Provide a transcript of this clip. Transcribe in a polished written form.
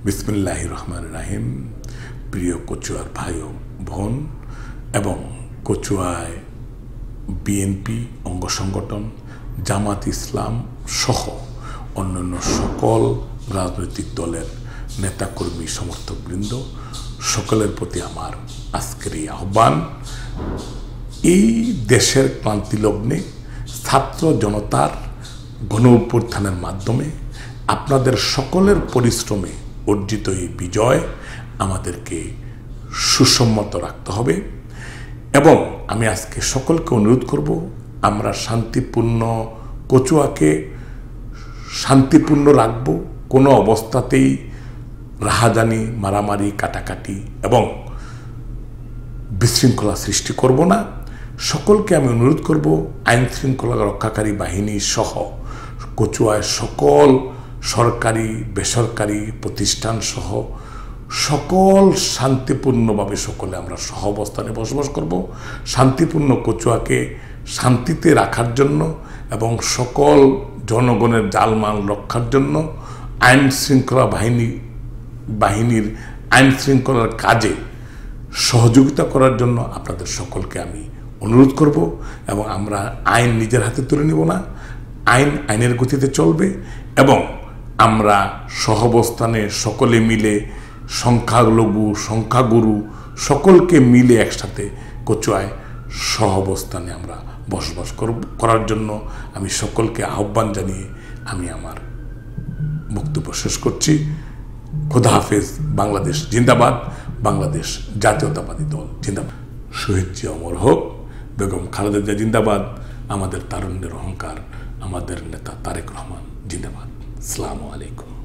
বিসমিল্লাহির রহমানির রহিম। প্রিয় কচুয়ার ভাই ও বোন এবং কচুয়ায় বিএনপি অঙ্গ সংগঠন, জামাত ইসলাম সহ অন্যান্য সকল রাজনৈতিক দলের নেতাকর্মী সমর্থকবৃন্দ সকলের প্রতি আমার আজকের এই আহ্বান, এই দেশের ক্লান্তিলগ্নে ছাত্র জনতার গণ অভ্যুত্থানের মাধ্যমে আপনাদের সকলের পরিশ্রমে অর্জিত এই বিজয় আমাদেরকে সুসম্মত রাখতে হবে। এবং আমি আজকে সকলকে অনুরোধ করব, আমরা শান্তিপূর্ণ কচুয়াকে শান্তিপূর্ণ রাখব, কোনো অবস্থাতেই রাহাজানি, মারামারি, কাটাকাটি এবং বিশৃঙ্খলা সৃষ্টি করব না। সকলকে আমি অনুরোধ করব, আইন শৃঙ্খলা রক্ষাকারী বাহিনী সহ কচুয়ায় সকল সরকারি বেসরকারি প্রতিষ্ঠান সহ সকল শান্তিপূর্ণভাবে সকলে আমরা সহ অবস্থানে বসবাস করব। শান্তিপূর্ণ কচুয়াকে শান্তিতে রাখার জন্য এবং সকল জনগণের জালমাল রক্ষার জন্য আইন শৃঙ্খলা বাহিনীর আইন শৃঙ্খলার কাজে সহযোগিতা করার জন্য আপনাদের সকলকে আমি অনুরোধ করব। এবং আমরা আইন নিজের হাতে তুলে নেব না, আইনের গতিতে চলবে এবং আমরা সহাবস্থানে সকলে মিলে সংখ্যালঘু সংখ্যাগুরু সকলকে মিলে একসাথে কচুয়ায় সহাবস্থানে আমরা বসবাস করার জন্য আমি সকলকে আহ্বান জানিয়ে আমি আমার বক্তব্য শেষ করছি। খোদা হাফেজ। বাংলাদেশ জিন্দাবাদ, বাংলাদেশ জাতীয়তাবাদী দল জিন্দাবাদ। শহীদ জিয়া অমর হোক, বেগম খালেদা জিয়া জিন্দাবাদ, আমাদের তারুণ্যের অহংকার আমাদের নেতা তারেক রহমান জিন্দাবাদ। আসসালামু আলাইকুম।